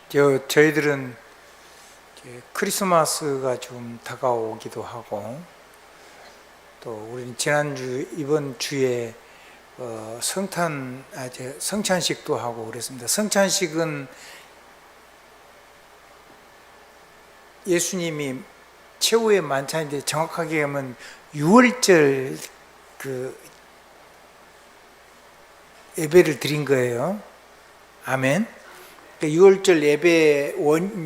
저희들은 이제 크리스마스가 좀 다가오기도 하고, 또 우리는 이번 주에 성찬식도 하고 그랬습니다. 성찬식은 예수님이 최후의 만찬인데, 정확하게 하면 6월절 그 예배를 드린 거예요. 아멘. 6월절 예배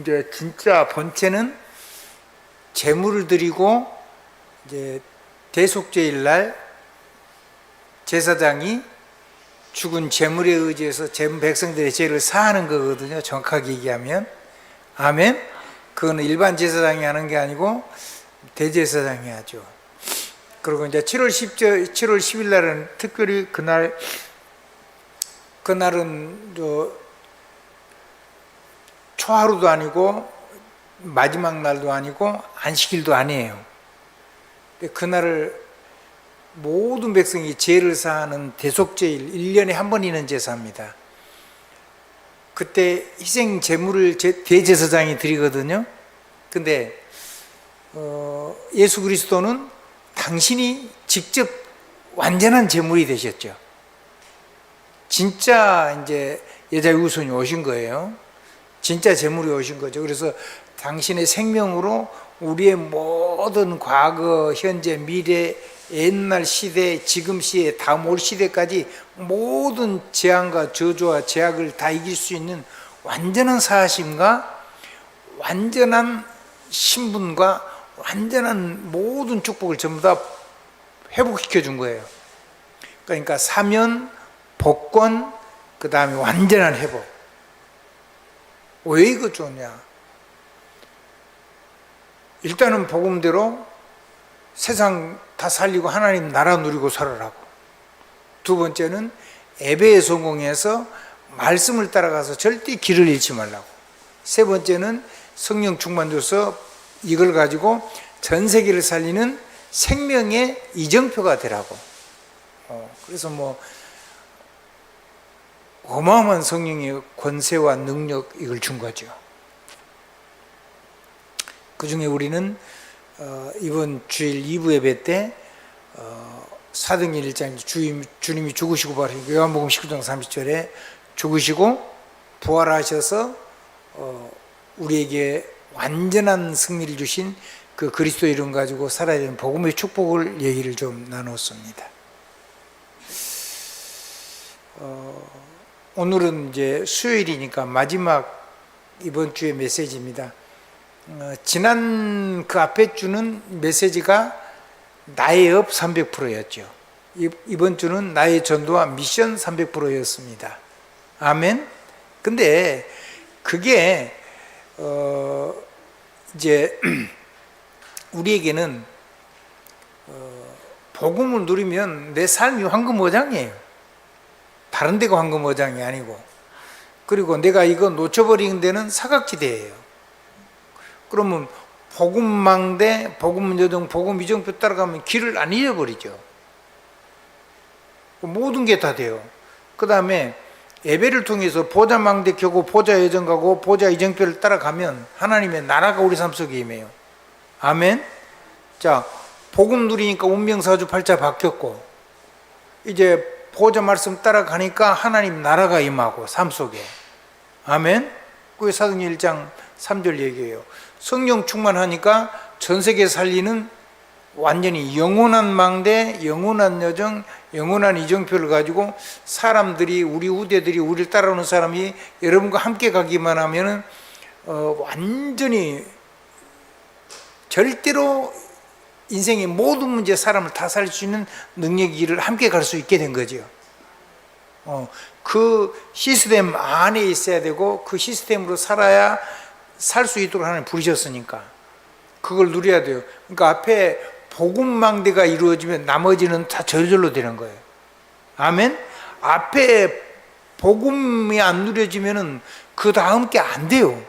이제 진짜 본체는 제물을 드리고, 이제 대속죄일 날 제사장이 죽은 제물에 의지해서 백성들의 죄를 사하는 거거든요. 정확하게 얘기하면. 아멘. 그거는 일반 제사장이 하는 게 아니고 대제사장이 하죠. 그리고 이제 7월 10일 날은 특별히 그날은 초하루도 아니고 마지막 날도 아니고 안식일도 아니에요. 그날을 모든 백성이 죄를 사하는 대속죄일, 1년에 한 번 있는 제사입니다. 그때 희생 제물을 대제사장이 드리거든요. 근데 예수 그리스도는 당신이 직접 완전한 제물이 되셨죠. 진짜 이제 여자의 후손이 오신 거예요. 진짜 제물이 오신 거죠. 그래서 당신의 생명으로 우리의 모든 과거, 현재, 미래, 옛날 시대, 지금 시대, 다음 올 시대까지 모든 재앙과 저주와 제약을 다 이길 수 있는 완전한 사하심과 완전한 신분과 완전한 모든 축복을 전부 다 회복시켜 준 거예요. 그러니까 사면, 복권, 그 다음에 완전한 회복. 왜 이거 좋냐? 일단은 복음대로 세상 다 살리고 하나님 나라 누리고 살아라고. 두 번째는 예배에 성공해서 말씀을 따라가서 절대 길을 잃지 말라고. 세 번째는 성령 충만 줘서 이걸 가지고 전 세계를 살리는 생명의 이정표가 되라고. 그래서 어마어마한 성령의 권세와 능력, 이걸 준 거죠. 그 중에 우리는 이번 주일 2부 예배 때 사도행전 1장 주님이 죽으시고 부활하시고, 요한복음 19장 30절에 죽으시고 부활하셔서 우리에게 완전한 승리를 주신 그 그리스도 이름 가지고 살아야 되는 복음의 축복을 얘기를 좀 나눴습니다. 오늘은 이제 수요일이니까 마지막 이번 주의 메시지입니다. 지난 그 앞에 주는 메시지가 나의 업 300%였죠. 이번 주는 나의 전도와 미션 300%였습니다. 아멘. 근데 그게 이제 우리에게는 복음을 누리면 내 삶이 황금어장이에요. 다른 데가 황금어장이 아니고. 그리고 내가 이거 놓쳐버리는 데는 사각지대예요. 그러면 복음망대, 복음여정, 복음이정표 따라가면 길을 안 잃어버리죠. 모든 게 다 돼요. 그 다음에 예배를 통해서 보좌망대 켜고 보좌여정 가고 보좌이정표를 따라가면 하나님의 나라가 우리 삶 속에 임해요. 아멘. 자, 복음 누리니까 운명사주 팔자 바뀌었고, 이제 보좌 말씀 따라가니까 하나님 나라가 임하고 삶 속에. 아멘. 그게 사도행전 1장 3절 얘기예요. 성령 충만하니까 전 세계 살리는 완전히 영원한 망대, 영원한 여정, 영원한 이정표를 가지고 사람들이, 우리 후대들이, 우리를 따라오는 사람이 여러분과 함께 가기만 하면은 완전히 절대로 인생의 모든 문제, 사람을 다 살릴 수 있는 능력이를 함께 갈 수 있게 된 거죠. 그 시스템 안에 있어야 되고, 그 시스템으로 살아야 살 수 있도록 하나님 부르셨으니까 그걸 누려야 돼요. 그러니까 앞에 복음망대가 이루어지면 나머지는 다 저절로 되는 거예요. 아멘. 앞에 복음이 안 누려지면은 그 다음 게 안 돼요.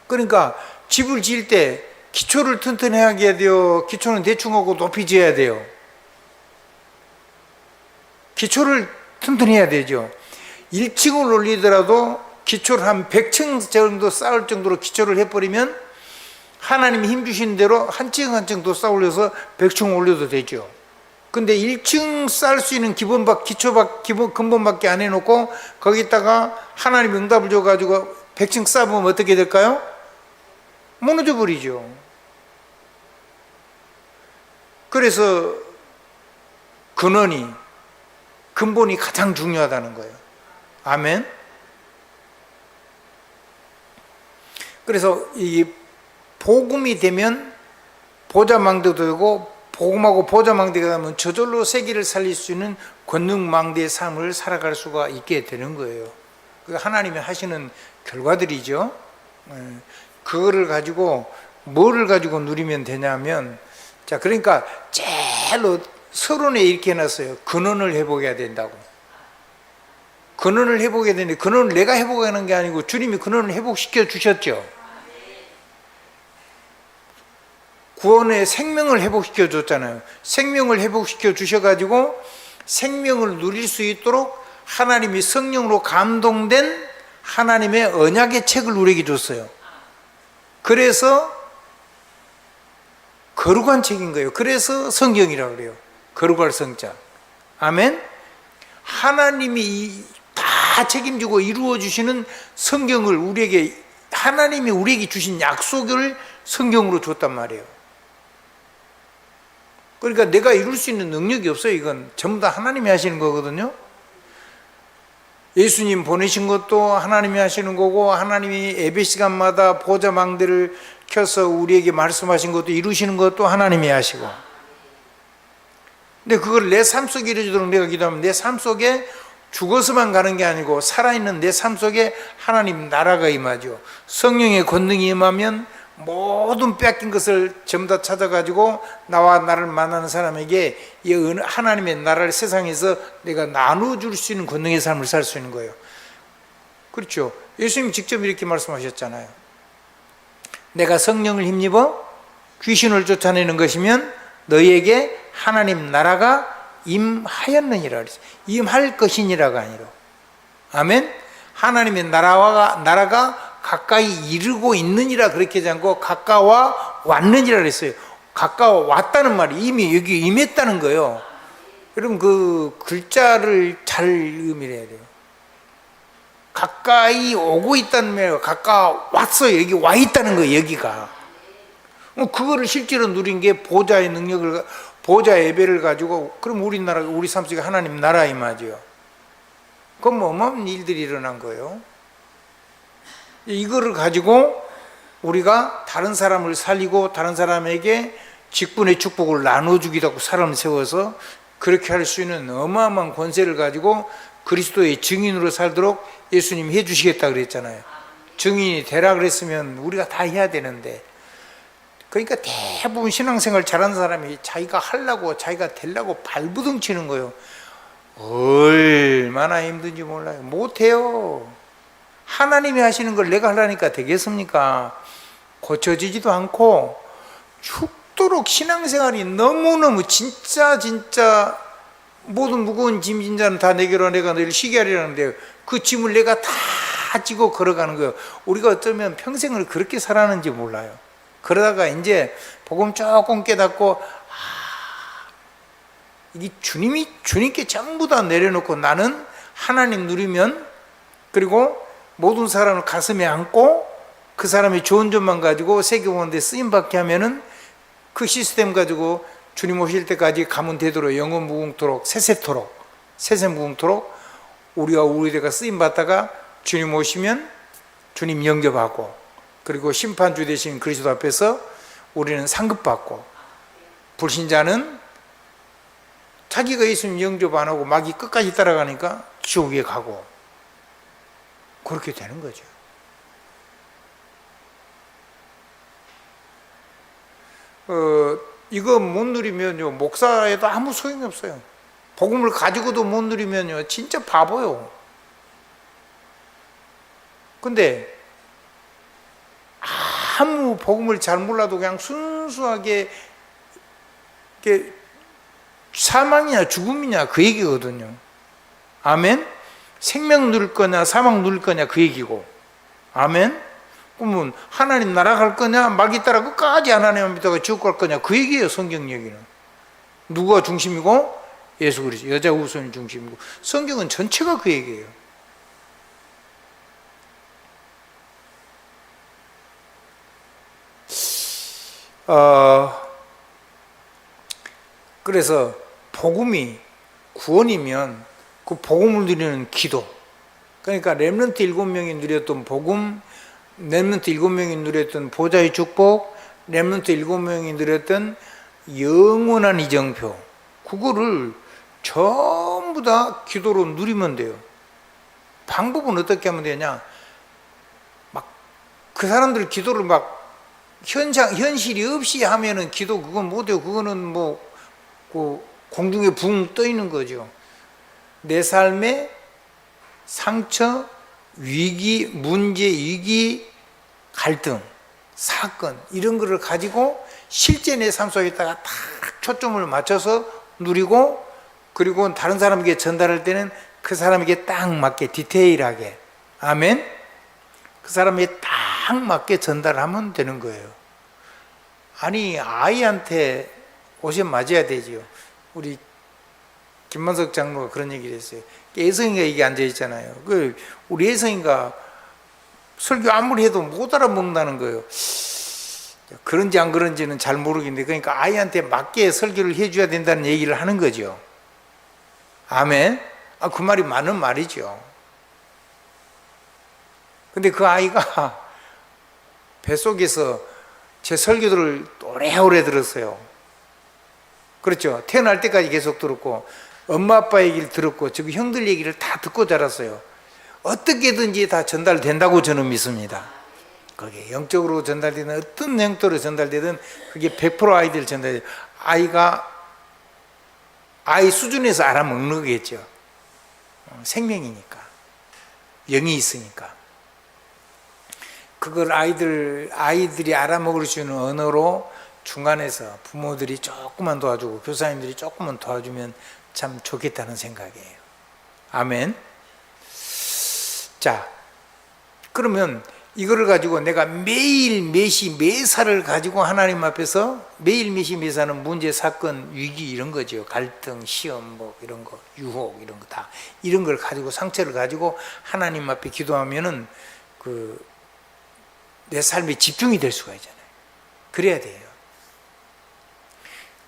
그러니까 집을 지을 때 기초를 튼튼하게 해야 돼요? 기초는 대충 하고 높이 지어야 돼요? 기초를 튼튼해야 되죠. 1층을 올리더라도 기초를 한 100층 정도 쌓을 정도로 기초를 해버리면 하나님이 힘 주신 대로 한 층 한 층 더 쌓아 올려서 100층 올려도 되죠. 근데 1층 쌓을 수 있는 근본밖에 안 해놓고 거기다가 하나님 응답을 줘가지고 100층 쌓으면 어떻게 될까요? 무너져 버리죠. 그래서 근본이 가장 중요하다는 거예요. 아멘. 그래서 이 복음이 되면 보좌망대도 되고, 복음하고 보좌망대가 되면 저절로 세계를 살릴 수 있는 권능망대의 삶을 살아갈 수가 있게 되는 거예요. 그게 하나님이 하시는 결과들이죠. 그거를 가지고 뭐를 가지고 누리면 되냐면, 자, 그러니까 제일로 서론에 이렇게 해놨어요. 근원을 회복해야 된다고. 근원을 회복해야 되는데, 근원을 내가 회복하는 게 아니고 주님이 근원을 회복시켜 주셨죠. 구원의 생명을 회복시켜 줬잖아요. 생명을 회복시켜 주셔가지고 생명을 누릴 수 있도록 하나님이 성령으로 감동된 하나님의 언약의 책을 우리에게 줬어요. 그래서 거룩한 책인 거예요. 그래서 성경이라고 그래요. 거룩할 성자. 아멘. 하나님이 다 책임지고 이루어 주시는 성경을 하나님이 우리에게 주신 약속을 성경으로 줬단 말이에요. 그러니까 내가 이룰 수 있는 능력이 없어요. 이건 전부 다 하나님이 하시는 거거든요. 예수님 보내신 것도 하나님이 하시는 거고, 하나님이 예배 시간마다 보좌망대를 켜서 우리에게 말씀하신 것도 이루시는 것도 하나님이 하시고. 근데 그걸 내 삶 속에 이루어지도록 내가 기도하면 내 삶 속에 죽어서만 가는 게 아니고 살아있는 내 삶 속에 하나님 나라가 임하죠. 성령의 권능이 임하면 모든 뺏긴 것을 전부 다 찾아가지고 나와 나를 만나는 사람에게 이 하나님의 나라를 세상에서 내가 나눠줄 수 있는 권능의 삶을 살 수 있는 거예요. 그렇죠. 예수님 직접 이렇게 말씀하셨잖아요. 내가 성령을 힘입어 귀신을 쫓아내는 것이면 너희에게 하나님 나라가 임하였느니라 그랬어요. 임할 것이니라가 아니라. 아멘. 하나님의 나라가 가까이 이르고 있느니라 그렇게 하지 않고 가까워 왔느니라 그랬어요. 가까워 왔다는 말이 이미 여기 임했다는 거예요. 여러분 그 글자를 잘 의미를 해야 돼요. 가까이 오고 있다는 말이에요. 가까워 왔어요. 여기 와 있다는 거예요. 여기가. 그거를 실제로 누린 게 보좌의 능력을, 보좌의 예배를 가지고, 그럼 우리 삶 속에 하나님 나라 임하죠. 그건 어마어마한 일들이 일어난 거예요. 이거를 가지고 우리가 다른 사람을 살리고 다른 사람에게 직분의 축복을 나눠주기도 하고 사람을 세워서 그렇게 할 수 있는 어마어마한 권세를 가지고 그리스도의 증인으로 살도록 예수님이 해주시겠다 그랬잖아요. 증인이 되라 그랬으면 우리가 다 해야 되는데, 그러니까 대부분 신앙생활 잘하는 사람이 자기가 하려고 자기가 되려고 발부둥 치는 거예요. 얼마나 힘든지 몰라요. 못해요. 하나님이 하시는 걸 내가 하려니까 되겠습니까? 고쳐지지도 않고 죽도록 신앙생활이 너무너무 진짜 모든 무거운 짐 진자는 다 내게로 내가 너희를 쉬게 하리라는데 그 짐을 내가 다 지고 걸어가는 거예요. 우리가 어쩌면 평생을 그렇게 살았는지 몰라요. 그러다가 이제 복음 조금 깨닫고 이게 주님께 전부 다 내려놓고 나는 하나님 누리면, 그리고 모든 사람을 가슴에 안고 그 사람의 좋은 점만 가지고 세계 보는데 쓰임받게 하면은 그 시스템 가지고 주님 오실 때까지 가면 되도록 영원 무궁토록 세세 무궁토록 우리가 우리가 쓰임받다가 주님 오시면 주님 영접하고, 그리고 심판주 되신 그리스도 앞에서 우리는 상급받고, 불신자는 자기가 예수님 영접 안 하고 막이 끝까지 따라가니까 지옥에 가고, 그렇게 되는 거죠. 이거 못 누리면요, 목사에도 아무 소용이 없어요. 복음을 가지고도 못 누리면요, 진짜 바보요. 근데 아무 복음을 잘 몰라도 그냥 순수하게 사망이냐 죽음이냐 그 얘기거든요. 아멘. 생명 누릴 거냐 사망 누릴 거냐 그 얘기고. 아멘. 그러면 하나님 나라 갈 거냐 마귀 따라 끝까지 하나님만 믿다가 지옥 갈 거냐 그 얘기예요. 성경 얘기는. 누가 중심이고? 예수 그리스도, 여자 후손이 중심이고. 성경은 전체가 그 얘기예요. 그래서 복음이 구원이면 그 복음을 누리는 기도, 그러니까 렘넌트 7명이 누렸던 복음, 렘넌트 7명이 누렸던 보좌의 축복, 렘넌트 7명이 누렸던 영원한 이정표, 그거를 전부 다 기도로 누리면 돼요. 방법은 어떻게 하면 되냐? 막 그 사람들 기도를 막 현실이 없이 하면은 기도 그건 못해요. 그거는 뭐 그 공중에 붕 떠 있는 거죠. 내 삶의 상처, 위기, 문제, 위기, 갈등, 사건 이런 거를 가지고 실제 내 삶 속에다가 딱 초점을 맞춰서 누리고, 그리고 다른 사람에게 전달할 때는 그 사람에게 딱 맞게 디테일하게, 아멘, 그 사람에게 딱 맞게 전달하면 되는 거예요. 아니 아이한테 옷에 맞아야 되지요. 우리 김만석 장로가 그런 얘기를 했어요. 예성이가 여기 앉아 있잖아요. 우리 예성이가 설교 아무리 해도 못 알아먹는다는 거예요. 그런지 안 그런지는 잘 모르겠는데, 그러니까 아이한테 맞게 설교를 해줘야 된다는 얘기를 하는 거죠. 아멘. 그 말이 맞는 말이죠. 근데 그 아이가 뱃속에서 제 설교들을 오래오래 들었어요. 그렇죠. 태어날 때까지 계속 들었고, 엄마 아빠 얘기를 들었고, 저기 형들 얘기를 다 듣고 자랐어요. 어떻게든지 다 전달된다고 저는 믿습니다. 그게 영적으로 전달되는 어떤 형태로 전달되든 그게 100% 아이들 전달돼요. 아이가 아이 수준에서 알아먹는 거겠죠. 생명이니까, 영이 있으니까. 그걸 아이들이 알아먹을 수 있는 언어로 중간에서 부모들이 조금만 도와주고 교사님들이 조금만 도와주면 참 좋겠다는 생각이에요. 아멘. 자, 그러면 이거를 가지고 내가 매일 매시 매사를 가지고 하나님 앞에서 매일 매시 매사는 문제, 사건, 위기 이런 거죠. 갈등, 시험, 뭐 이런 거, 유혹 이런 거 다 이런 걸 가지고 상처를 가지고 하나님 앞에 기도하면은 내 삶에 집중이 될 수가 있잖아요. 그래야 돼요.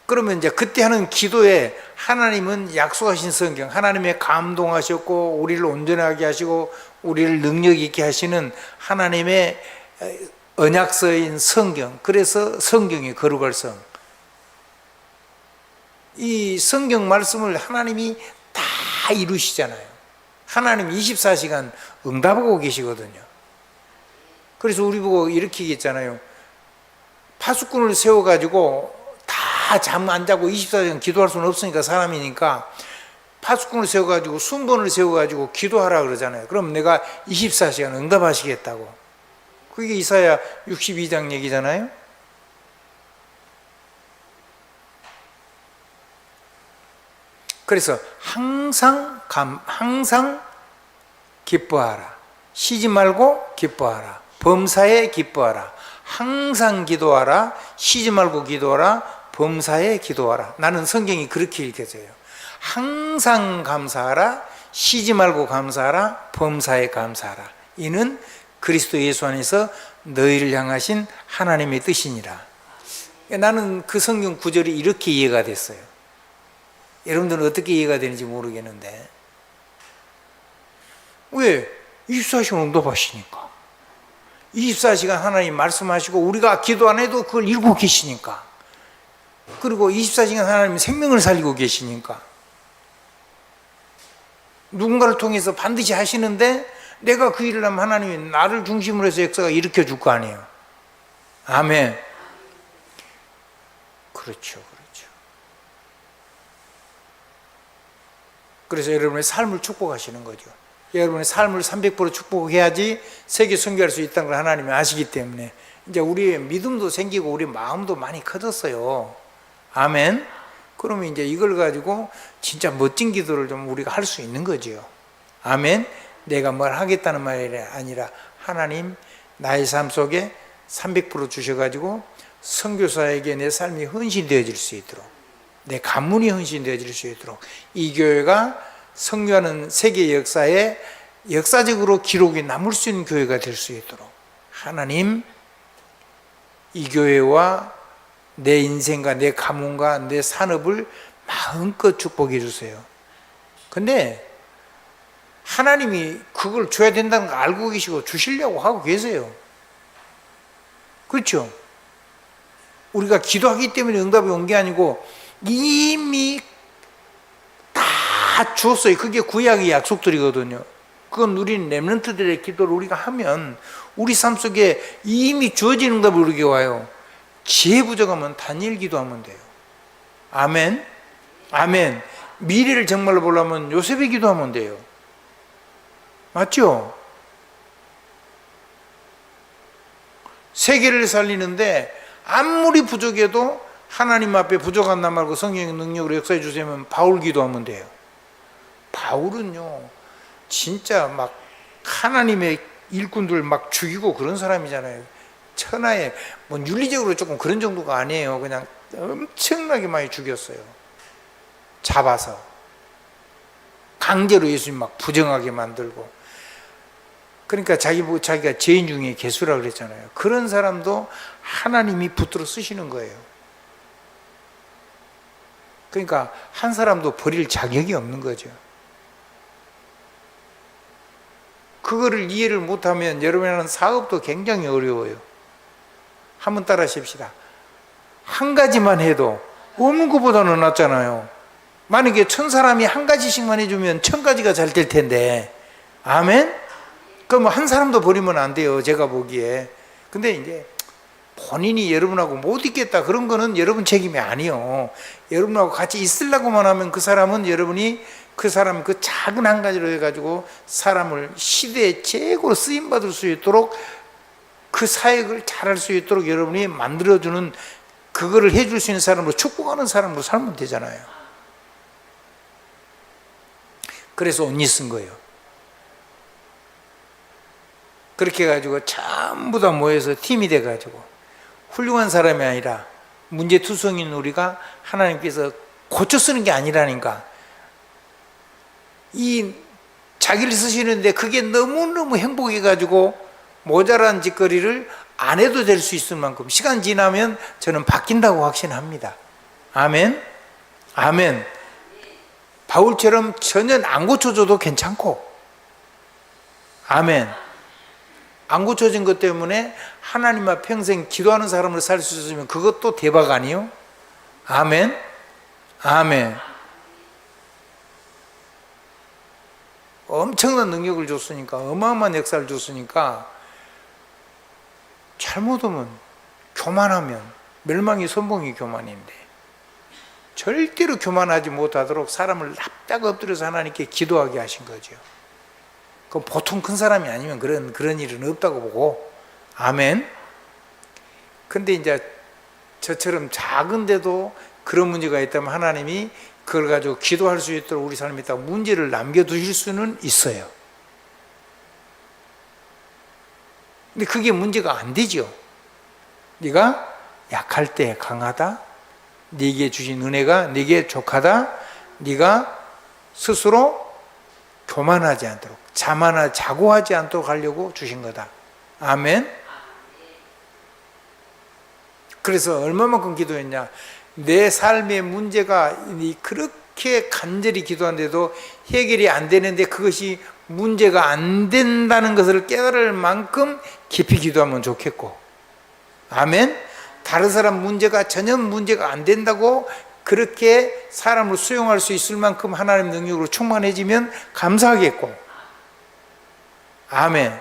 그러면 이제 그때 하는 기도에 하나님은 약속하신 성경, 하나님의 감동하셨고 우리를 온전하게 하시고 우리를 능력 있게 하시는 하나님의 언약서인 성경, 그래서 성경이 거룩할 성, 이 성경 말씀을 하나님이 다 이루시잖아요. 하나님 24시간 응답하고 계시거든요. 그래서 우리 보고 이렇게 얘기했잖아요. 파수꾼을 세워가지고 다 잠 안 자고 24시간 기도할 수는 없으니까, 사람이니까 파수꾼을 세워가지고 순번을 세워가지고 기도하라 그러잖아요. 그럼 내가 24시간 응답하시겠다고. 그게 이사야 62장 얘기잖아요. 그래서 항상 기뻐하라. 쉬지 말고 기뻐하라. 범사에 기뻐하라. 항상 기도하라. 쉬지 말고 기도하라. 범사에 기도하라. 나는 성경이 그렇게 읽혀져요. 항상 감사하라. 쉬지 말고 감사하라. 범사에 감사하라. 이는 그리스도 예수 안에서 너희를 향하신 하나님의 뜻이니라. 나는 그 성경 구절이 이렇게 이해가 됐어요. 여러분들은 어떻게 이해가 되는지 모르겠는데, 왜? 24시간 응답하시니까. 24시간 하나님 말씀하시고 우리가 기도 안 해도 그걸 읽고 계시니까. 그리고 24시간 하나님 생명을 살리고 계시니까. 누군가를 통해서 반드시 하시는데 내가 그 일을 하면 하나님이 나를 중심으로 해서 역사가 일으켜 줄 거 아니에요. 아멘. 그렇죠. 그래서 여러분의 삶을 축복하시는 거죠. 여러분의 삶을 300% 축복해야지 세계 선교할 수 있다는 걸 하나님이 아시기 때문에 이제 우리의 믿음도 생기고 우리 마음도 많이 커졌어요. 아멘. 그러면 이제 이걸 가지고 진짜 멋진 기도를 좀 우리가 할 수 있는 거죠. 아멘. 내가 뭘 하겠다는 말이 아니라 하나님 나의 삶 속에 300% 주셔가지고 선교사에게 내 삶이 헌신되어질 수 있도록, 내 가문이 헌신되어질 수 있도록, 이 교회가 선교하는 세계 역사에 역사적으로 기록이 남을 수 있는 교회가 될 수 있도록 하나님 이 교회와 내 인생과 내 가문과 내 산업을 마음껏 축복해 주세요. 근데 하나님이 그걸 줘야 된다는 거 알고 계시고 주시려고 하고 계세요. 그렇죠? 우리가 기도하기 때문에 응답이 온 게 아니고 이미 다 주었어요. 그게 구약의 약속들이거든요. 그건 우리는 렘넌트들의 기도를 우리가 하면 우리 삶 속에 이미 주어진 응답이 우리에게 와요. 지혜 부족하면 다니엘 기도하면 돼요. 아멘. 아멘. 미래를 정말로 보려면 요셉의 기도하면 돼요. 맞죠? 세계를 살리는데 아무리 부족해도 하나님 앞에 부족한 나 말고 성령의 능력으로 역사해 주시면 바울 기도하면 돼요. 바울은요 진짜 막 하나님의 일꾼들 막 죽이고 그런 사람이잖아요. 천하에 뭐 윤리적으로 조금 그런 정도가 아니에요. 그냥 엄청나게 많이 죽였어요. 잡아서 강제로 예수님 막 부정하게 만들고. 그러니까 자기가 죄인 중에 괴수라 그랬잖아요. 그런 사람도 하나님이 붙들어 쓰시는 거예요. 그러니까 한 사람도 버릴 자격이 없는 거죠. 그거를 이해를 못하면 여러분이 하는 사업도 굉장히 어려워요. 한번 따라 하십시다. 한 가지만 해도 없는 것보다는 낫잖아요. 만약에 1000사람이 한 가지씩만 해주면 1000가지가 잘 될 텐데. 아멘? 그럼 한 사람도 버리면 안 돼요. 제가 보기에. 근데 이제 본인이 여러분하고 못 있겠다 그런 거는 여러분 책임이 아니요. 여러분하고 같이 있으려고만 하면 그 사람은 여러분이 그 사람 그 작은 한 가지로 해가지고 사람을 시대의 최고로 쓰임받을 수 있도록 그 사역을 잘할 수 있도록 여러분이 만들어주는 그거를 해줄 수 있는 사람으로 축복하는 사람으로 살면 되잖아요. 그래서 언니 쓴 거예요. 그렇게 해가지고 전부 다 모여서 팀이 돼가지고 훌륭한 사람이 아니라 문제투성인 우리가 하나님께서 고쳐 쓰는 게 아니라니까. 이 자기를 쓰시는데 그게 너무너무 행복해가지고 모자란 짓거리를 안 해도 될 수 있을 만큼 시간 지나면 저는 바뀐다고 확신합니다. 아멘. 아멘. 바울처럼 전혀 안 고쳐줘도 괜찮고. 아멘. 안 고쳐진 것 때문에 하나님 앞 평생 기도하는 사람으로 살 수 있으면 그것도 대박 아니요? 아멘. 아멘. 엄청난 능력을 줬으니까, 어마어마한 역사를 줬으니까 잘못하면, 교만하면 멸망이 선봉이 교만인데 절대로 교만하지 못하도록 사람을 납작 엎드려서 하나님께 기도하게 하신 거죠. 그럼 보통 큰 사람이 아니면 그런 일은 없다고 보고. 아멘. 근데 이제 저처럼 작은데도 그런 문제가 있다면 하나님이 그걸 가지고 기도할 수 있도록 우리 삶에 딱 문제를 남겨두실 수는 있어요. 근데 그게 문제가 안 되죠. 네가 약할 때 강하다, 네게 주신 은혜가 네게 족하다, 네가 스스로 교만하지 않도록, 자고하지 않도록 하려고 주신 거다. 아멘. 그래서 얼마만큼 기도했냐. 내 삶의 문제가 그렇게 간절히 기도한데도 해결이 안 되는데 그것이 문제가 안 된다는 것을 깨달을 만큼 깊이 기도하면 좋겠고. 아멘. 다른 사람 문제가 전혀 문제가 안 된다고 그렇게 사람을 수용할 수 있을 만큼 하나님 능력으로 충만해지면 감사하겠고. 아멘.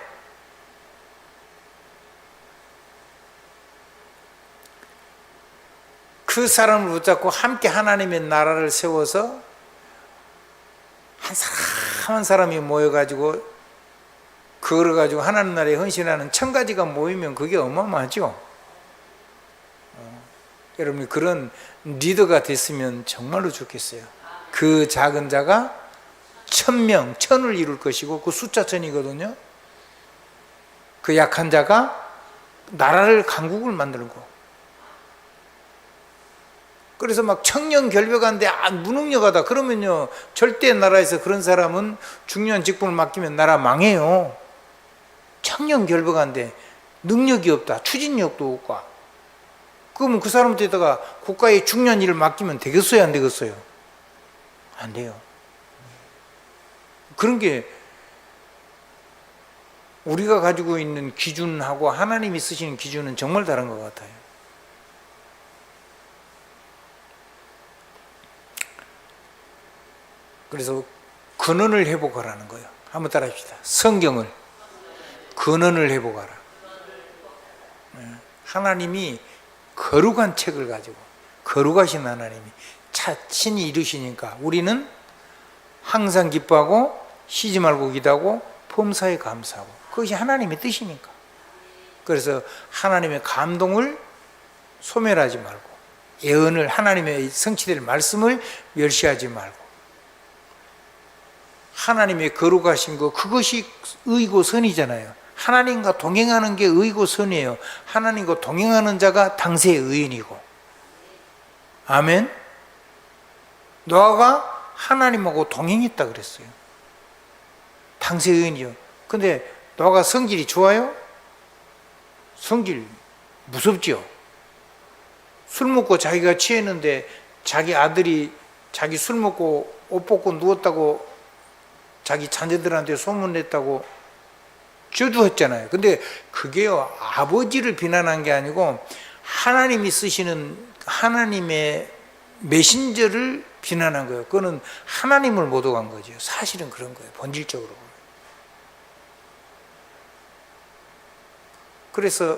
그 사람을 붙잡고 함께 하나님의 나라를 세워서 한 사람 한 사람이 모여가지고 그걸 가지고 하나님 나라에 헌신하는 1000가지가 모이면 그게 어마어마하죠. 여러분이 그런 리더가 됐으면 정말로 좋겠어요. 그 작은 자가 1000명, 1000을 이룰 것이고 그 숫자 1000이거든요. 그 약한 자가 나라를 강국을 만드는 거. 그래서 막 청년결벽한데 무능력하다 그러면요, 절대 나라에서 그런 사람은 중요한 직분을 맡기면 나라 망해요. 청년결벽한데 능력이 없다, 추진력도 없고, 그러면 그 사람한테다가 국가의 중요한 일을 맡기면 되겠어요, 안 되겠어요? 안 돼요. 그런 게 우리가 가지고 있는 기준하고 하나님이 쓰시는 기준은 정말 다른 것 같아요. 그래서 근원을 회복하라는 거예요. 한번 따라 합시다. 성경을 근원을 회복하라. 하나님이 거룩한 책을 가지고, 거룩하신 하나님이 친히 이루시니까 우리는 항상 기뻐하고 쉬지 말고 기도하고 범사에 감사하고, 그것이 하나님의 뜻이니까. 그래서 하나님의 감동을 소멸하지 말고, 예언을, 하나님의 성취될 말씀을 멸시하지 말고, 하나님의 거룩하신 거, 그것이 의고 선이잖아요. 하나님과 동행하는 게 의고 선이에요. 하나님과 동행하는 자가 당세의 의인이고. 아멘. 노아가 하나님하고 동행했다 그랬어요. 당세의 의인이요. 근데 노아가 성질이 좋아요? 성질 무섭죠. 술 먹고 자기가 취했는데 자기 아들이 자기 술 먹고 옷 벗고 누웠다고 자기 자녀들한테 소문냈다고 저주했잖아요. 근데 그게요, 아버지를 비난한 게 아니고 하나님이 쓰시는 하나님의 메신저를 비난한 거예요. 그거는 하나님을 못 오간 거죠. 사실은 그런 거예요, 본질적으로. 그래서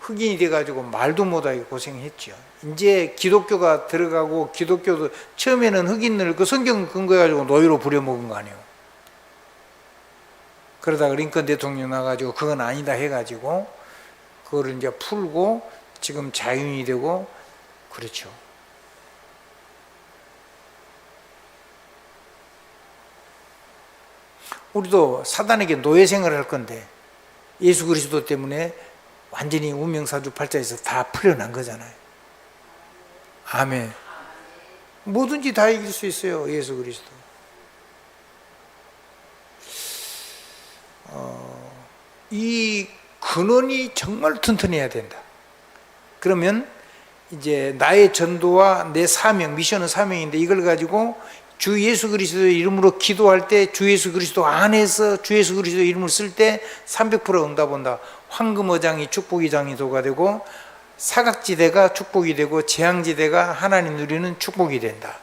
흑인이 돼가지고 말도 못하게 고생했죠. 이제 기독교가 들어가고, 기독교도 처음에는 흑인을 그 성경 근거해가지고 노예로 부려먹은 거 아니에요. 그러다가 링컨 대통령 나가지고 그건 아니다 해가지고 그거를 이제 풀고 지금 자유인이 되고 그렇죠. 우리도 사단에게 노예 생활을 할 건데 예수 그리스도 때문에 완전히 운명사주팔자에서 다 풀려난 거잖아요. 아멘. 뭐든지 다 이길 수 있어요, 예수 그리스도. 이 근원이 정말 튼튼해야 된다. 그러면 이제 나의 전도와 내 사명, 미션은 사명인데 이걸 가지고 주 예수 그리스도의 이름으로 기도할 때 주 예수 그리스도 안에서 주 예수 그리스도 이름을 쓸 때 300% 응답한다. 황금어장이 축복의 장이도가 되고, 사각지대가 축복이 되고, 재앙지대가 하나님 누리는 축복이 된다.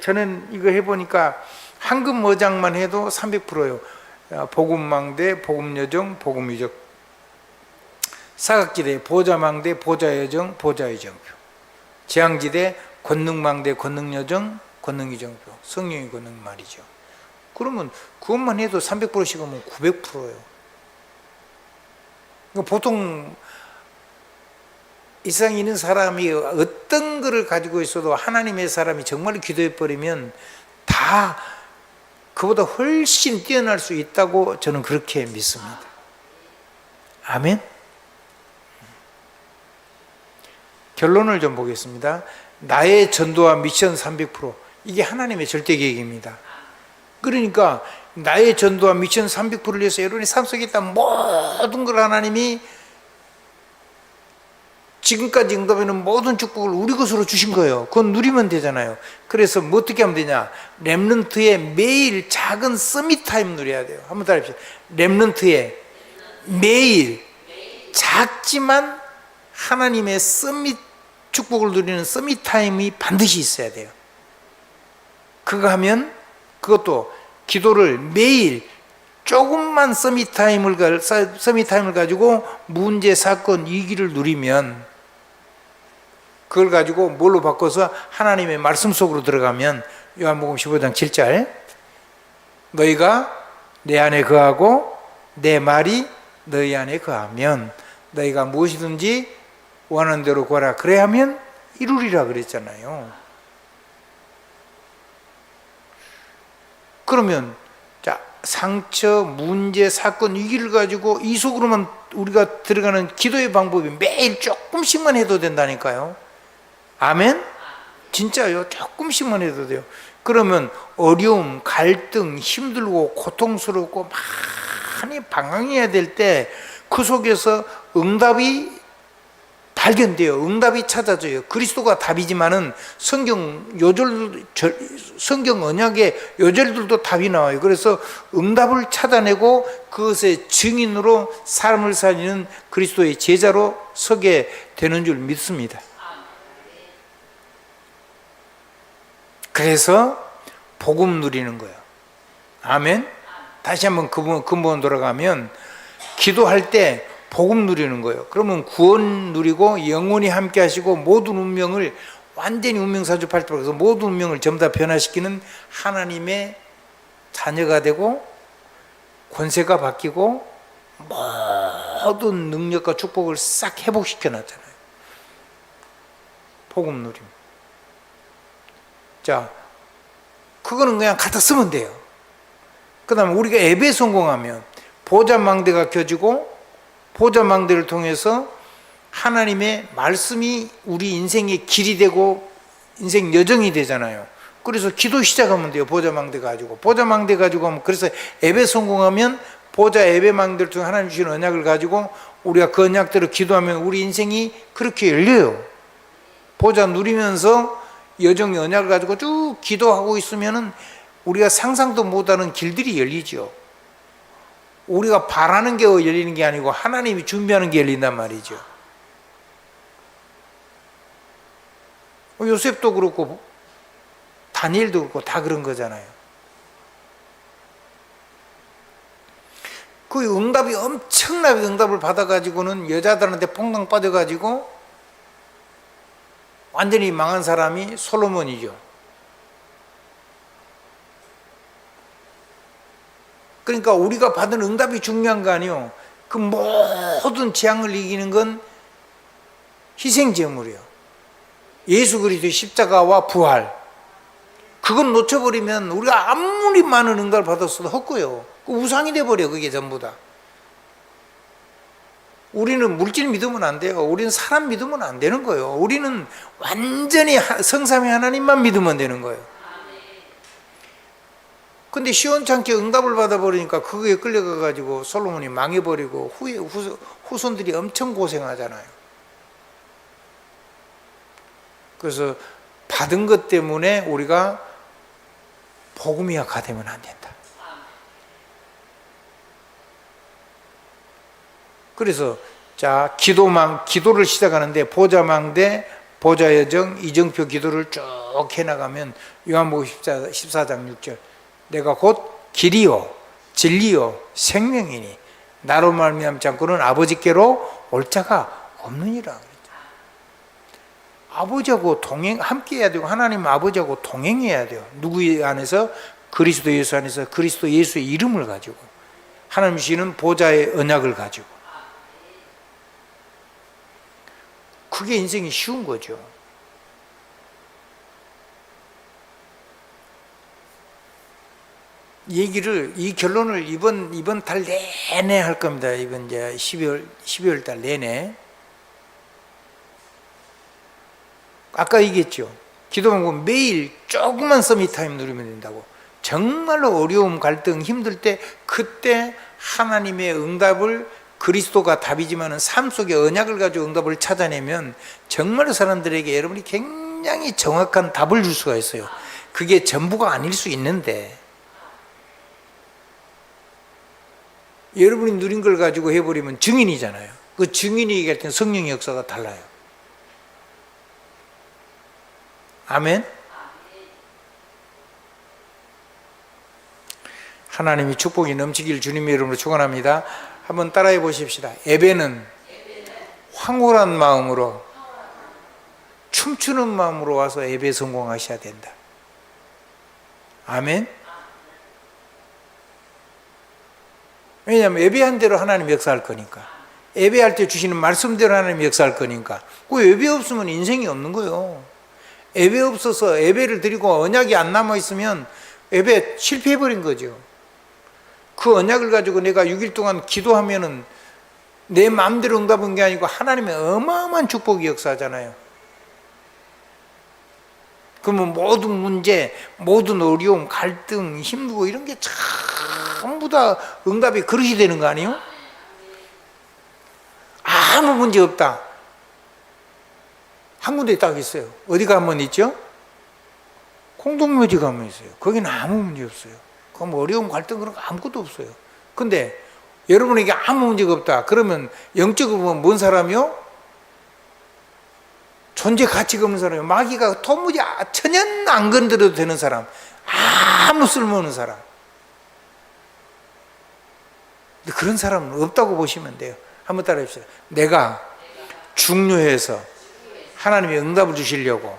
저는 이거 해보니까 황금어장만 해도 300%예요. 복음망대, 복음여정, 복음유적. 사각지대, 보좌망대, 보좌여정, 보좌유정표. 재앙지대, 권능망대, 권능여정, 권능유정표. 성령의 권능 말이죠. 그러면 그것만 해도 300%씩 하면 900%예요. 보통 이상 있는 사람이 어떤 것을 가지고 있어도 하나님의 사람이 정말 기도해버리면 다 그보다 훨씬 뛰어날 수 있다고 저는 그렇게 믿습니다. 아멘. 결론을 좀 보겠습니다. 나의 전도와 미션 300%, 이게 하나님의 절대 계획입니다. 그러니까 나의 전도와 미션 300%를 위해서 여러분의 삶 속에 있던 모든 걸 하나님이 지금까지 응답하는 모든 축복을 우리 것으로 주신 거예요. 그건 누리면 되잖아요. 그래서 뭐 어떻게 하면 되냐? 렘넌트에 매일 작은 서밋 타임 누려야 돼요. 한번 따라합시다. 렘넌트에 매일 작지만 하나님의 서밋 축복을 누리는 서밋 타임이 반드시 있어야 돼요. 그거 하면, 그것도 기도를 매일 조금만 서밋 타임을 가지고 문제, 사건, 위기를 누리면, 그걸 가지고 뭘로 바꿔서 하나님의 말씀 속으로 들어가면, 요한복음 15장 7절, 너희가 내 안에 거하고 내 말이 너희 안에 거하면 너희가 무엇이든지 원하는 대로 구하라. 그래야 하면 이루리라 그랬잖아요. 그러면 자, 상처, 문제, 사건, 위기를 가지고 이 속으로만 우리가 들어가는 기도의 방법이 매일 조금씩만 해도 된다니까요. 아멘? 진짜요. 조금씩만 해도 돼요. 그러면 어려움, 갈등, 힘들고 고통스럽고 많이 방황해야 될 때 그 속에서 응답이 발견돼요. 응답이 찾아져요. 그리스도가 답이지만은 성경 언약의 요절들도 답이 나와요. 그래서 응답을 찾아내고 그것의 증인으로 삶을 살리는 그리스도의 제자로 서게 되는 줄 믿습니다. 그래서 복음 누리는 거예요. 아멘. 다시 한번 근본 돌아가면 기도할 때 복음 누리는 거예요. 그러면 구원 누리고 영원히 함께 하시고 모든 운명을 완전히 운명사주팔자로서 모든 운명을 전부 다 변화시키는 하나님의 자녀가 되고 권세가 바뀌고 모든 능력과 축복을 싹 회복시켜 놨잖아요. 복음 누림. 자, 그거는 그냥 갖다 쓰면 돼요. 그 다음에 우리가 예배 성공하면 보좌망대가 켜지고 보좌망대를 통해서 하나님의 말씀이 우리 인생의 길이 되고 인생 여정이 되잖아요. 그래서 기도 시작하면 돼요. 보좌망대 가지고. 보좌망대 가지고 하면, 그래서 예배 성공하면 보좌 예배망대를 통해 하나님 주신 언약을 가지고 우리가 그 언약대로 기도하면 우리 인생이 그렇게 열려요. 보좌 누리면서 여정의 언약을 가지고 쭉 기도하고 있으면은 우리가 상상도 못하는 길들이 열리죠. 우리가 바라는 게 열리는 게 아니고 하나님이 준비하는 게 열린단 말이죠. 요셉도 그렇고 다니엘도 그렇고 다 그런 거잖아요. 그 응답이 엄청나게 응답을 받아가지고는 여자들한테 퐁당 빠져가지고 완전히 망한 사람이 솔로몬이죠. 그러니까 우리가 받은 응답이 중요한 거 아니에요. 그 모든 재앙을 이기는 건 희생제물이에요. 예수 그리스도의 십자가와 부활. 그건 놓쳐버리면 우리가 아무리 많은 응답을 받았어도 헛고요. 그 우상이 돼버려. 그게 전부 다. 우리는 물질 믿으면 안 돼요. 우리는 사람 믿으면 안 되는 거예요. 우리는 완전히 성삼위 하나님만 믿으면 되는 거예요. 근데 시원찮게 응답을 받아버리니까 그거에 끌려가가지고 솔로몬이 망해버리고 후손들이 엄청 고생하잖아요. 그래서 받은 것 때문에 우리가 복음이 약화되면 안 된다. 그래서 자, 기도를 시작하는데 보좌망대, 보좌여정, 이정표 기도를 쭉 해나가면 요한복음 14장 6절 내가 곧 길이요 진리요 생명이니 나로 말미암지 않고는 아버지께로 올 자가 없느니라. 아버지하고 함께 해야 되고 하나님 아버지하고 동행해야 돼요. 누구 안에서? 그리스도 예수 안에서 그리스도 예수의 이름을 가지고 하나님 주시는 보좌의 언약을 가지고. 그게 인생이 쉬운 거죠. 이 결론을 이번 달 내내 할 겁니다. 이번 이제 12월 달 내내. 아까 얘기했죠. 기도 방법 매일 조그만 서밋타임 누리면 된다고. 정말로 어려움, 갈등, 힘들 때 그때 하나님의 응답을 그리스도가 답이지만은 삶 속에 언약을 가지고 응답을 찾아내면 정말로 사람들에게 여러분이 굉장히 정확한 답을 줄 수가 있어요. 그게 전부가 아닐 수 있는데 여러분이 누린 걸 가지고 해버리면 증인이잖아요. 그 증인이 얘기할 때는 성령의 역사가 달라요. 아멘. 하나님이 축복이 넘치길 주님의 이름으로 축원합니다. 한번 따라해 보십시다. 예배는 황홀한 마음으로 춤추는 마음으로 와서 예배 성공하셔야 된다. 아멘. 왜냐하면 예배한 대로 하나님 역사할 거니까. 예배할 때 주시는 말씀대로 하나님 역사할 거니까. 그 예배 없으면 인생이 없는 거예요. 예배 없어서 예배를 드리고 언약이 안 남아 있으면 예배 실패해버린 거죠. 그 언약을 가지고 내가 6일 동안 기도하면은 내 마음대로 응답한 게 아니고 하나님의 어마어마한 축복이 역사하잖아요. 그러면 모든 문제, 모든 어려움, 갈등, 힘들고 이런 게 전부 다 응답의 그릇이 되는 거 아니에요? 아무 문제 없다. 한 군데 딱 있어요. 어디 가면 있죠? 공동묘지 가면 있어요. 거기는 아무 문제 없어요. 그럼 어려움, 갈등 그런 거 아무것도 없어요. 근데 여러분에게 아무 문제가 없다. 그러면 영적으로 보면 뭔 사람이요? 존재 가치가 없는 사람이요. 마귀가 도무지 천연 안 건드려도 되는 사람. 아무 쓸모없는 사람. 근데 그런 사람은 없다고 보시면 돼요. 한번 따라해 봅시다. 내가 중요해서 하나님이 응답을 주시려고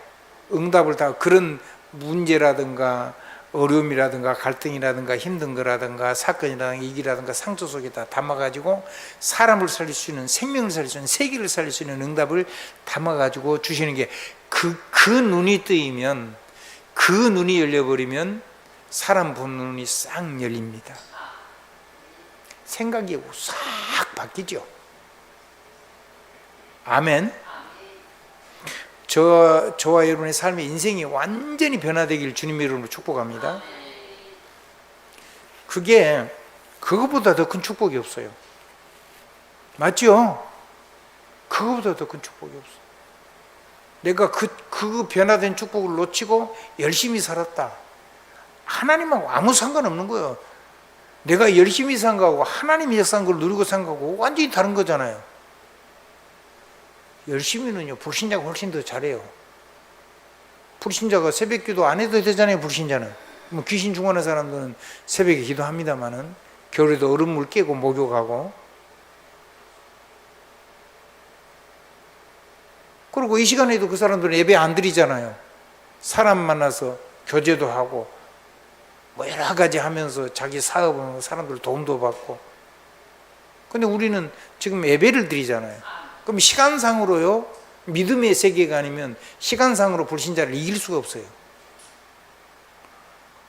응답을 다 그런 문제라든가 어려움이라든가 갈등이라든가 힘든 거라든가 사건이라든가 일이라든가 상처 속에 다 담아가지고 사람을 살릴 수 있는, 생명을 살릴 수 있는, 세계를 살릴 수 있는 응답을 담아가지고 주시는 게 그 눈이 뜨이면, 그 눈이 열려버리면 사람 보는 눈이 싹 열립니다. 생각이 싹 바뀌죠. 아멘. 저와 여러분의 삶의 인생이 완전히 변화되길 주님의 이름으로 축복합니다. 그게 그거보다 더 큰 축복이 없어요. 맞죠? 그거보다 더 큰 축복이 없어요. 내가 그 변화된 축복을 놓치고 열심히 살았다. 하나님하고 아무 상관없는 거예요. 내가 열심히 산 거하고 하나님이 역사한 걸 누리고 산 거하고 완전히 다른 거잖아요. 열심히는요, 불신자가 훨씬 더 잘해요. 불신자가 새벽 기도 안 해도 되잖아요, 불신자는. 뭐 귀신 중하는 사람들은 새벽에 기도합니다만은, 겨울에도 얼음물 깨고 목욕하고. 그리고 이 시간에도 그 사람들은 예배 안 드리잖아요. 사람 만나서 교제도 하고, 뭐 여러 가지 하면서 자기 사업은 사람들 도움도 받고. 근데 우리는 지금 예배를 드리잖아요. 그럼 시간상으로요, 믿음의 세계가 아니면 시간상으로 불신자를 이길 수가 없어요.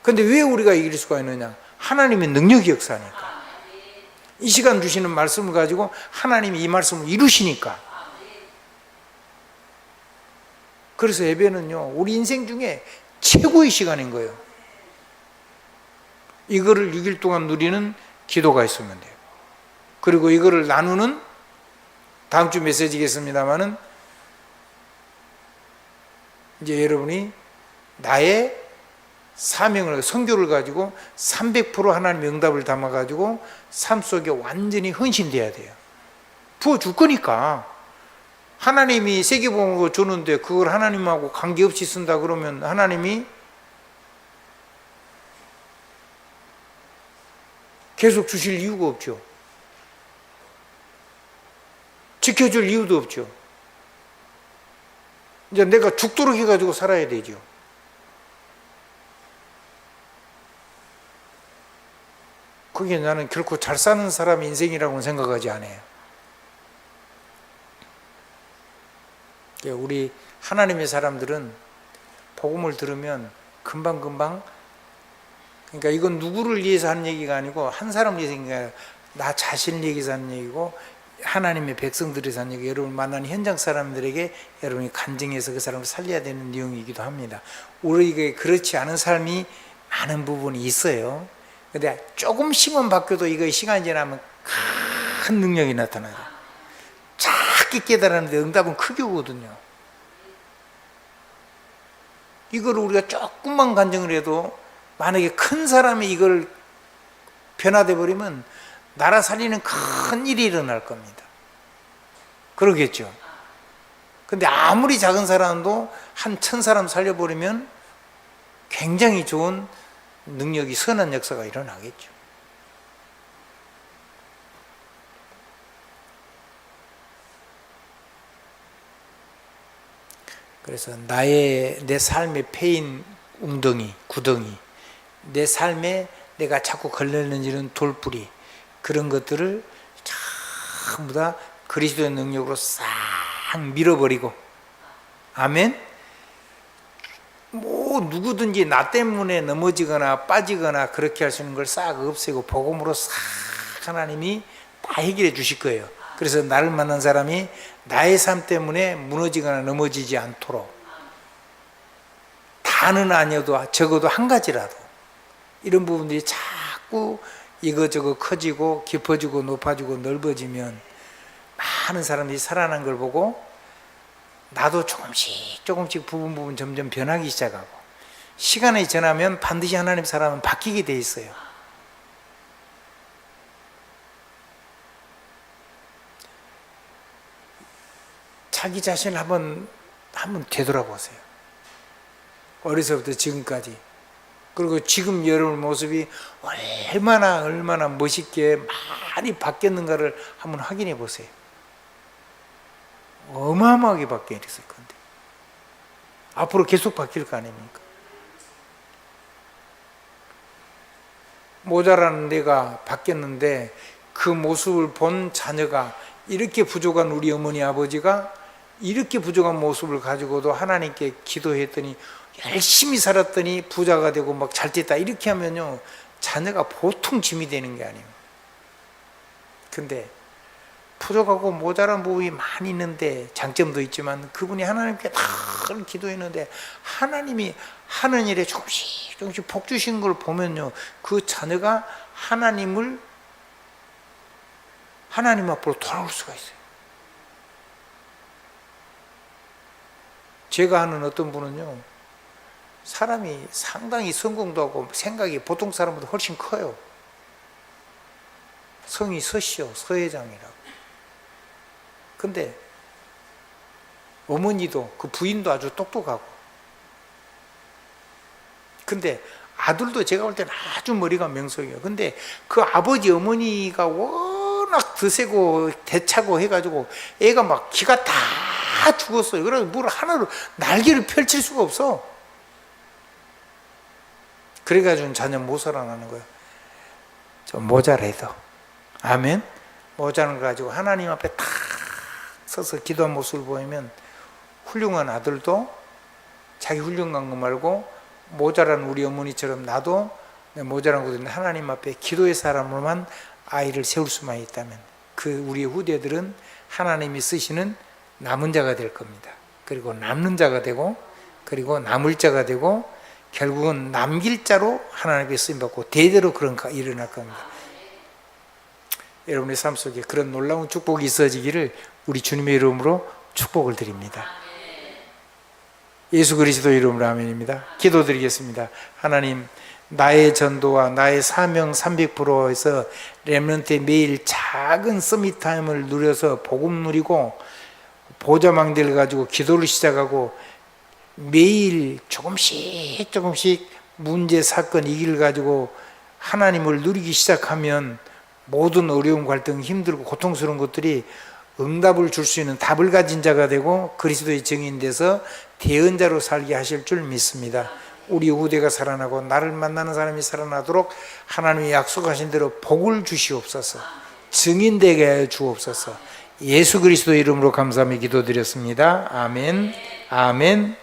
근데 왜 우리가 이길 수가 있느냐? 하나님의 능력이 역사하니까. 이 시간 주시는 말씀을 가지고 하나님이 이 말씀을 이루시니까. 그래서 예배는요, 우리 인생 중에 최고의 시간인 거예요. 이거를 6일 동안 누리는 기도가 있으면 돼요. 그리고 이거를 나누는, 다음 주 메시지겠습니다만은, 이제 여러분이 나의 사명을, 선교를 가지고 300% 하나님의 응답을 담아가지고 삶 속에 완전히 헌신돼야 돼요. 부어줄 거니까. 하나님이 세계복음을 주는데 그걸 하나님하고 관계없이 쓴다 그러면 하나님이 계속 주실 이유가 없죠. 지켜줄 이유도 없죠. 이제 내가 죽도록 해가지고 살아야 되죠. 그게 나는 결코 잘 사는 사람의 인생이라고는 생각하지 않아요. 우리 하나님의 사람들은 복음을 들으면 금방금방, 그러니까 이건 누구를 위해서 하는 얘기가 아니고 한 사람을 위해서 하는 게 아니라 나 자신을 위해서 하는 얘기고, 하나님의 백성들에서 하는 얘기, 여러분 만나는 현장 사람들에게 여러분이 간증해서 그 사람을 살려야 되는 내용이기도 합니다. 우리에게 그렇지 않은 삶이 많은 부분이 있어요. 근데 조금씩만 바뀌어도 이거 시간이 지나면 큰 능력이 나타나요. 작게 깨달았는데 응답은 크게 오거든요. 이걸 우리가 조금만 간증을 해도 만약에 큰 사람이 이걸 변화돼 버리면 나라 살리는 큰 일이 일어날 겁니다. 그러겠죠. 근데 아무리 작은 사람도 한 1000사람 살려버리면 굉장히 좋은 능력이, 선한 역사가 일어나겠죠. 그래서 내 삶의 패인 웅덩이, 구덩이, 내 삶에 내가 자꾸 걸려있는 돌뿌리, 그런 것들을 전부 다 그리스도의 능력으로 싹 밀어버리고, 아멘. 누구든지 나 때문에 넘어지거나 빠지거나 그렇게 할 수 있는 걸 싹 없애고 복음으로 싹 하나님이 다 해결해 주실 거예요. 그래서 나를 만난 사람이 나의 삶 때문에 무너지거나 넘어지지 않도록, 다는 아니어도 적어도 한 가지라도 이런 부분들이 자꾸 이거저거 커지고 깊어지고 높아지고 넓어지면 많은 사람들이 살아난 걸 보고 나도 조금씩 부분 점점 변하기 시작하고, 시간이 지나면 반드시 하나님 사람은 바뀌게 돼 있어요. 자기 자신을 한번 되돌아보세요. 어려서부터 지금까지. 그리고 지금 여러분 모습이 얼마나 멋있게 많이 바뀌었는가를 한번 확인해 보세요. 어마어마하게 바뀌었을 건데 앞으로 계속 바뀔 거 아닙니까? 모자라는 내가 바뀌었는데 그 모습을 본 자녀가, 이렇게 부족한 우리 어머니 아버지가 이렇게 부족한 모습을 가지고도 하나님께 기도했더니 열심히 살았더니 부자가 되고 막 잘 됐다, 이렇게 하면요 자녀가 보통 짐이 되는 게 아니에요. 근데 부족하고 모자란 부분이 많이 있는데, 장점도 있지만 그분이 하나님께 늘 기도했는데 하나님이 하는 일에 조금씩 복 주신 걸 보면요, 그 자녀가 하나님 앞으로 돌아올 수가 있어요. 제가 아는 어떤 분은요, 사람이 상당히 성공도 하고 생각이 보통 사람보다 훨씬 커요. 성이 서시오, 서회장이라고. 근데 어머니도, 그 부인도 아주 똑똑하고, 근데 아들도 제가 볼 때는 아주 머리가 명석이에요. 근데 그 아버지 어머니가 워낙 드세고 대차고 해가지고 애가 막 기가 다 죽었어요. 그래서 뭘 하나로 날개를 펼칠 수가 없어. 그래가지고 자녀 못 살아나는 거예요. 좀 모자라도, 아멘. 모자란 거 가지고 하나님 앞에 탁 서서 기도한 모습을 보이면 훌륭한 아들도 자기 훌륭한 거 말고 모자란 우리 어머니처럼 나도 내 모자란 것도 있는데 하나님 앞에 기도의 사람으로만 아이를 세울 수만 있다면 그 우리의 후대들은 하나님이 쓰시는 남은 자가 될 겁니다. 그리고 남는 자가 되고, 그리고 남을 자가 되고, 결국은 남길 자로 하나님께 쓰임받고 대대로 그런 일어날 겁니다. 여러분의 삶 속에 그런 놀라운 축복이 있어지기를 우리 주님의 이름으로 축복을 드립니다. 예수 그리스도 이름으로 아멘입니다. 기도드리겠습니다. 하나님, 나의 전도와 나의 사명 300%에서 렘넌트의 매일 작은 서밋 타임을 누려서 복음 누리고 보좌망대를 가지고 기도를 시작하고 매일 조금씩 문제, 사건, 이 길을 가지고 하나님을 누리기 시작하면 모든 어려움, 갈등, 힘들고 고통스러운 것들이 응답을 줄 수 있는 답을 가진 자가 되고 그리스도의 증인 돼서 대언자로 살게 하실 줄 믿습니다. 우리 후대가 살아나고 나를 만나는 사람이 살아나도록 하나님이 약속하신 대로 복을 주시옵소서, 증인되게 하여 주옵소서. 예수 그리스도 이름으로 감사하며 기도드렸습니다. 아멘. 아멘.